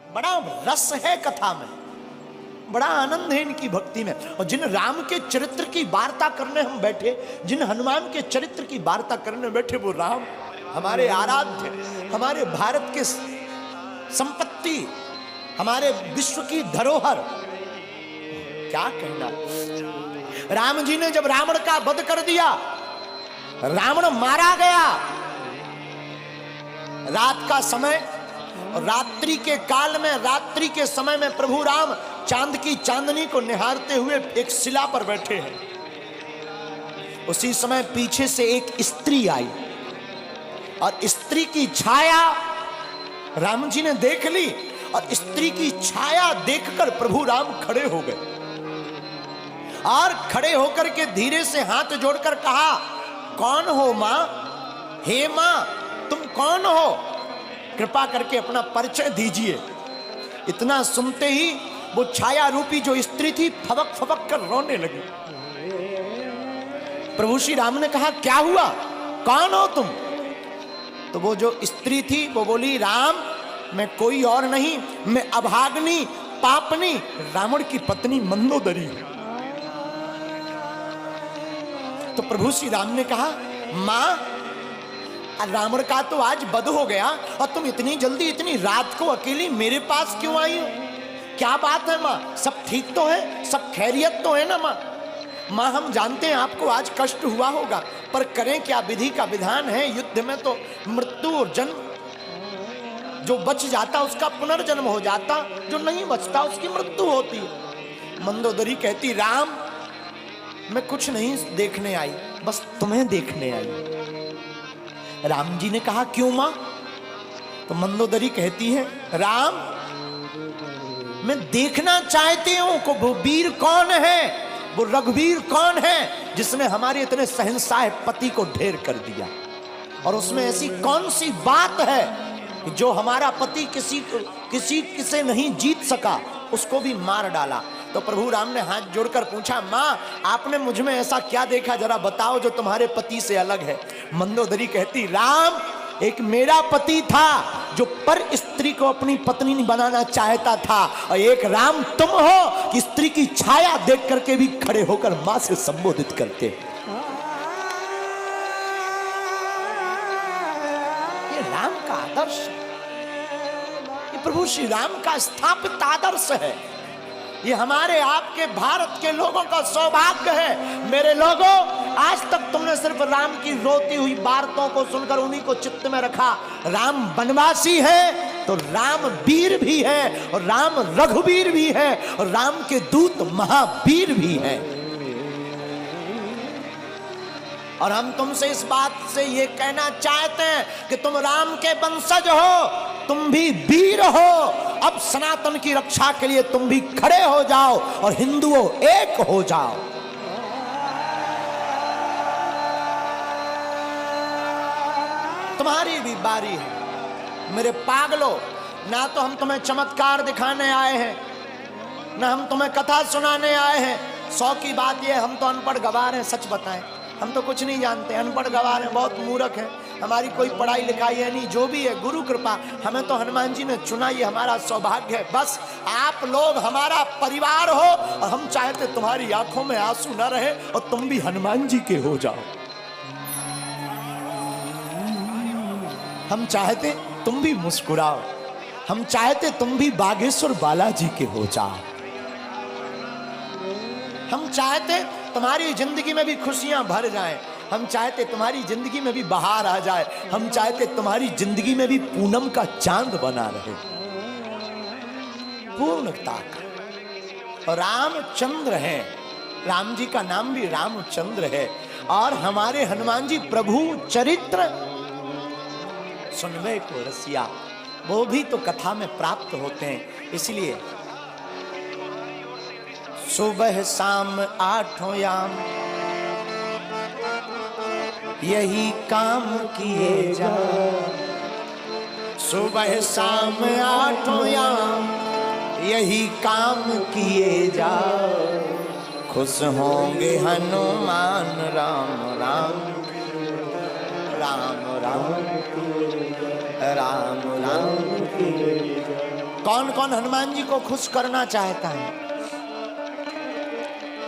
बड़ा रस है कथा में, बड़ा आनंद है इनकी भक्ति में। और जिन राम के चरित्र की वार्ता करने हम बैठे, जिन हनुमान के चरित्र की वार्ता करने बैठे, वो राम हमारे आराध्य, हमारे भारत के संपत्ति, हमारे विश्व की धरोहर, क्या कहना। राम जी ने जब रावण का वध कर दिया, रावण मारा गया, रात का समय, रात्रि के काल में, रात्रि के समय में प्रभु राम चांद की चांदनी को निहारते हुए एक शिला पर बैठे हैं। उसी समय पीछे से एक स्त्री आई और स्त्री की छाया राम जी ने देख ली, और स्त्री की छाया देखकर प्रभु राम खड़े हो गए, और खड़े होकर के धीरे से हाथ जोड़कर कहा, कौन हो मां? हे मां, तुम कौन हो? कृपा करके अपना परिचय दीजिए। इतना सुनते ही वो छाया रूपी जो स्त्री थी फबक फबक कर रोने लगी। प्रभु श्री राम ने कहा, क्या हुआ, कौन हो तुम? तो वो जो स्त्री थी वो बोली, राम मैं कोई और नहीं, मैं अभाग्नि पापनी रावण की पत्नी मंदोदरी हूं। तो प्रभु श्री राम ने कहा, मां रावण का तो आज वध हो गया, और तुम इतनी जल्दी इतनी रात को अकेली मेरे पास क्यों आई हो? क्या बात है मां, सब ठीक तो है, सब खैरियत तो है ना मां? मां हम जानते हैं आपको आज कष्ट हुआ होगा, पर करें क्या, विधि का विधान है, युद्ध में तो मृत्यु और जन्म, जो बच जाता उसका पुनर्जन्म हो जाता, जो नहीं बचता उसकी मृत्यु होती है। मंदोदरी कहती, राम मैं कुछ नहीं देखने आई, बस तुम्हें देखने आई। राम जी ने कहा, क्यों मां? तो मंदोदरी कहती है, राम मैं देखना चाहती हूं कि वो वीर कौन है, वो रघुवीर कौन है जिसने हमारे इतने शहंशाह पति को ढेर कर दिया, और उसमें ऐसी कौन सी बात है कि जो हमारा पति किसी नहीं जीत सका, उसको भी मार डाला। तो प्रभु राम ने हाथ जोड़कर पूछा, मां आपने मुझ में ऐसा क्या देखा, जरा बताओ जो तुम्हारे पति से अलग है। मंदोदरी कहती, राम एक मेरा पति था जो पर स्त्री को अपनी पत्नी बनाना चाहता था, और एक राम तुम हो कि स्त्री की छाया देख करके भी खड़े होकर मां से संबोधित करते। ये राम का आदर्श, ये प्रभु श्री राम का स्थापित आदर्श है। ये हमारे आपके भारत के लोगों का सौभाग्य है। मेरे लोगों, आज तक तुमने सिर्फ राम की रोती हुई वार्ताओं को सुनकर उन्हीं को चित्त में रखा। राम वनवासी है तो राम वीर भी है, और राम रघुवीर भी है, और राम के दूत महावीर भी है। और हम तुमसे इस बात से ये कहना चाहते हैं कि तुम राम के वंशज हो, तुम भी वीर हो। अब सनातन की रक्षा के लिए तुम भी खड़े हो जाओ और हिंदुओं एक हो जाओ। तुम्हारी भी बारी है मेरे पागलों। ना तो हम तुम्हें चमत्कार दिखाने आए हैं, ना हम तुम्हें कथा सुनाने आए हैं। 100 की बात यह, हम तो अनपढ़ गवार हैं। सच बताएं, हम तो कुछ नहीं जानते, अनपढ़ गवार हैं, बहुत मूर्ख हैं, हमारी कोई पढ़ाई लिखाई है नहीं। जो भी है गुरु कृपा, हमें तो हनुमान जी ने चुना, ये हमारा सौभाग्य है। बस आप लोग हमारा परिवार हो, और हम चाहते तुम्हारी आंखों में आंसू न रहे और तुम भी हनुमान जी के हो जाओ। हम चाहते तुम भी मुस्कुराओ, हम चाहते तुम भी बागेश्वर बालाजी के हो जाओ। हम चाहते तुम्हारी जिंदगी में भी खुशियां भर जाएं, हम चाहते तुम्हारी जिंदगी में भी बहार आ जाए, हम चाहते तुम्हारी जिंदगी में भी पूनम का चांद बना रहे, पूर्णता का। और रामचंद्र है, राम जी का नाम भी रामचंद्र है। और हमारे हनुमान जी प्रभु चरित्र सुनवे को रसिया, वो भी तो कथा में प्राप्त होते हैं। इसलिए सुबह शाम आठों याम यही काम किए जा, सुबह शाम आठों याम यही काम किए जा, खुश होंगे हनुमान राम राम राम राम राम राम। कौन कौन हनुमान जी को खुश करना चाहता है?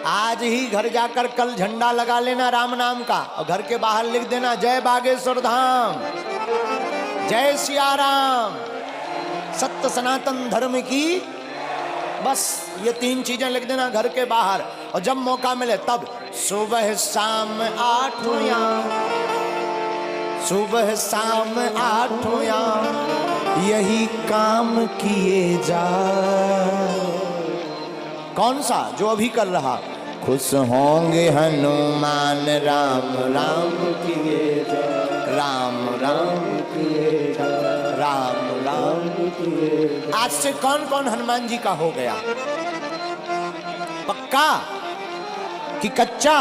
आज ही घर जाकर कल झंडा लगा लेना राम नाम का, और घर के बाहर लिख देना जय बागेश्वर धाम, जय सिया राम, सत्य सनातन धर्म की। बस ये 3 चीजें लिख देना घर के बाहर। और जब मौका मिले तब सुबह शाम 8 याम, सुबह शाम 8 याम यही काम किए जा। कौन सा? जो अभी कर रहा। खुश होंगे हनुमान राम राम किए जा, राम राम किए जा, राम राम किए। आज से कौन कौन हनुमान जी का हो गया? पक्का कि कच्चा?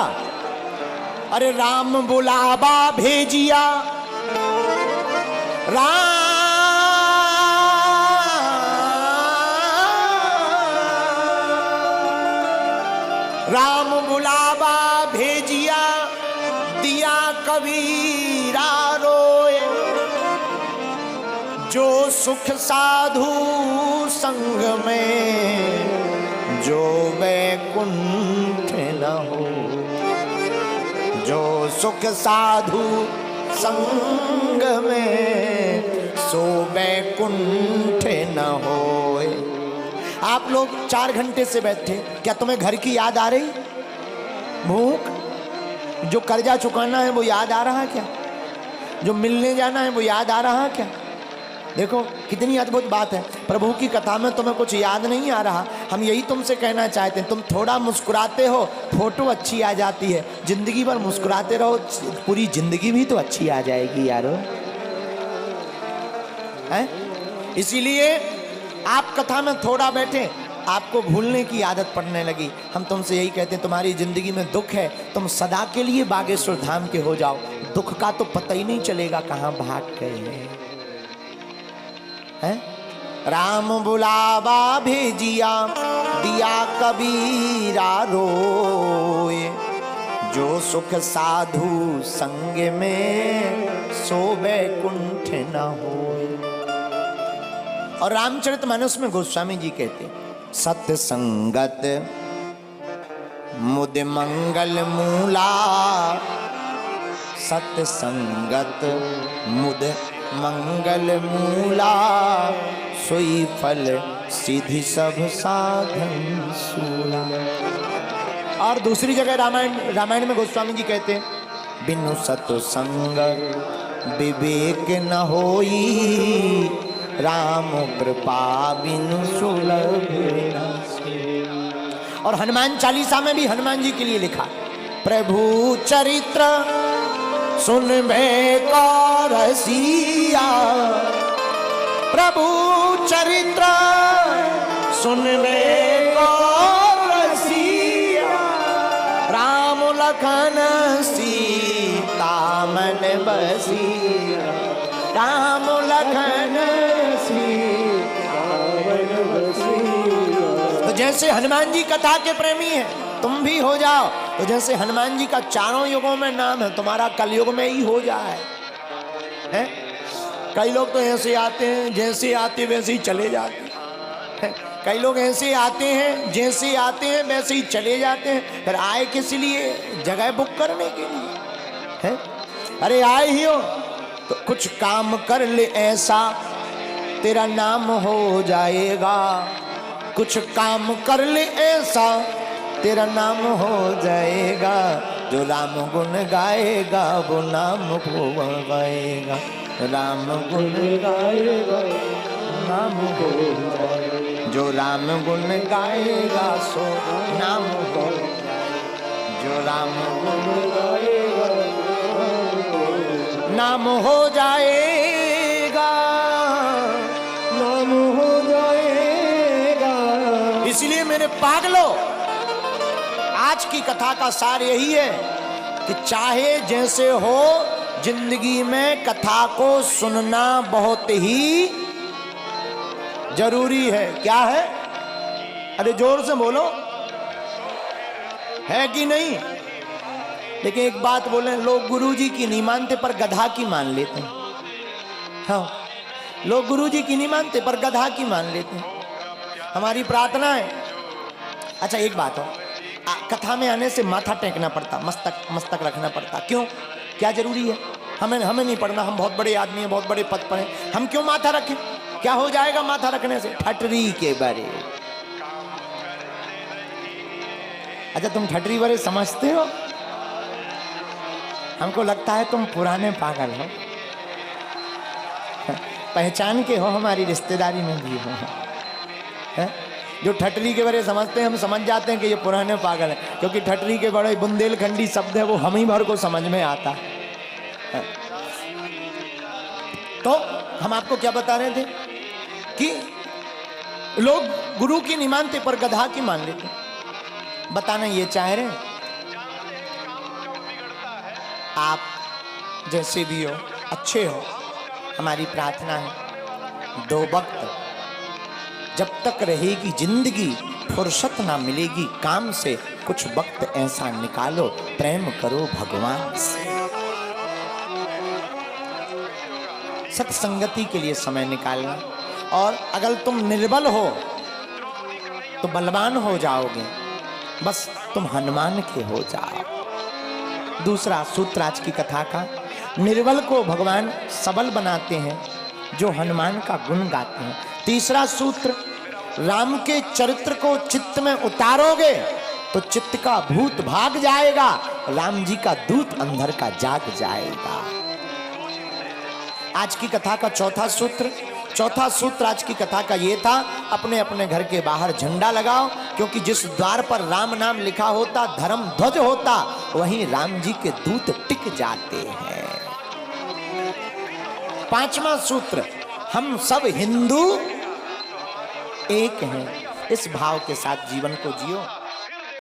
अरे राम बुलावा भेजिया, राम बुलावा भेजिया, दिया कबीरा रोए, जो सुख साधु संग में, जो वैकुंठ न हो, जो सुख साधु संग में, सो वैकुंठ न होए। आप लोग 4 घंटे से बैठे, क्या तुम्हें घर की याद आ रही? भूख, जो कर्जा चुकाना है वो याद आ रहा क्या? जो मिलने जाना है वो याद आ रहा क्या? देखो कितनी अद्भुत बात है। प्रभु की कथा में तुम्हें कुछ याद नहीं आ रहा। हम यही तुमसे कहना चाहते हैं, तुम थोड़ा मुस्कुराते हो, फोटो अच्छी आ जाती है। जिंदगी भर मुस्कुराते रहो, पूरी जिंदगी भी तो अच्छी आ जाएगी यारो। हैं? इसीलिए आप कथा में थोड़ा बैठे, आपको भूलने की आदत पड़ने लगी। हम तुमसे यही कहते हैं, तुम्हारी जिंदगी में दुख है, तुम सदा के लिए बागेश्वर धाम के हो जाओ। दुख का तो पता ही नहीं चलेगा कहाँ भाग गए हैं। राम बुलावा भेजिया, दिया कबीरा रोए, जो सुख साधु संग में, सो वैकुंठ न होए। और रामचरितमानस में गोस्वामी जी कहते हैं, सत्य संगत मुद मंगल मूला, सत्य संगत मुद मंगल मूला, सोई फल सीधी सब साधन सूला। और दूसरी जगह रामायण में गोस्वामी जी कहते हैं, बिनु सत्संग विवेक न होई, राम कृपा बिनु सुलभ। और हनुमान चालीसा में भी हनुमान जी के लिए लिखा, प्रभु चरित्र सुनबे को रसिया, प्रभु चरित्र सुनबे को रसिया, राम लखन सीता मन बसिया, राम लखन सीता मन बसिया। तो जैसे हनुमान जी कथा के प्रेमी हैं, तुम भी हो जाओ। तो जैसे हनुमान जी का चारों युगों में नाम है, तुम्हारा कलयुग में ही हो जाए। हैं? कई लोग तो ऐसे आते हैं, जैसे आते वैसे ही चले जाते हैं। कई लोग ऐसे आते हैं, जैसे आते हैं वैसे ही चले जाते हैं। फिर आए किस लिए? जगह बुक करने के लिए। हैं? अरे आए ही हो तो कुछ काम कर ले ऐसा, तेरा नाम हो जाएगा। कुछ काम कर ले ऐसा, तेरा नाम हो जाएगा। जो राम गुण गाएगा वो नाम को गाएगा, राम गुण गाएगा नाम को गाएगा। जो राम गुण गाएगा सो नाम को, जो राम गुण गाएगा नाम हो जाएगा, नाम हो जाएगा। इसलिए मेरे पागलों, आज की कथा का सार यही है कि चाहे जैसे हो, जिंदगी में कथा को सुनना बहुत ही जरूरी है। क्या है? अरे जोर से बोलो, है कि नहीं? लेकिन एक बात बोले, लोग गुरुजी की नहीं मानते पर गधा की मान लेते हैं। हाँ, लोग गुरुजी की नहीं मानते पर गधा की मान लेते हैं। हमारी प्रार्थना है। अच्छा एक बात हो, कथा में आने से माथा टेकना पड़ता, मस्तक रखना पड़ता, क्यों? क्या जरूरी है? हमें नहीं पढ़ना, हम बहुत बड़े आदमी हैं, बहुत बड़े पद पर हैं, हम क्यों माथा रखें? क्या हो जाएगा माथा रखने से? ठटरी के बारे। अच्छा तुम ठटरी बारे समझते हो? हमको लगता है तुम पुराने पागल हो, पहचान के हो, हमारी रिश्तेदारी में भी हो। जो ठटरी के बारे समझते हैं हम समझ जाते हैं कि ये पुराने पागल हैं, क्योंकि ठटरी के बड़े बुंदेलखंडी शब्द है, वो हम ही भर को समझ में आता है। तो हम आपको क्या बता रहे थे कि लोग गुरु की नहीं मानते पर गधा की मान लेते। बताना ये चाह रहे हैं आप जैसे भी हो, अच्छे हो, हमारी प्रार्थना है दो वक्त जब तक रहेगी जिंदगी, फुर्सत ना मिलेगी काम से, कुछ वक्त ऐसा निकालो प्रेम करो भगवान से। सत्संगति के लिए समय निकालना। और अगर तुम निर्बल हो तो बलवान हो जाओगे, बस तुम हनुमान के हो जाओ। दूसरा सूत्र आज की कथा का, निर्बल को भगवान सबल बनाते हैं जो हनुमान का गुण गाते हैं। तीसरा सूत्र, राम के चरित्र को चित्त में उतारोगे तो चित्त का भूत भाग जाएगा, राम जी का दूत अंदर का जाग जाएगा। आज की कथा का चौथा सूत्र आज की कथा का ये था, अपने अपने घर के बाहर झंडा लगाओ, क्योंकि जिस द्वार पर राम नाम लिखा होता, धर्म ध्वज होता, वहीं राम जी के दूत टिक जाते हैं। पांचवा सूत्र, हम सब हिंदू एक हैं, इस भाव के साथ जीवन को जियो।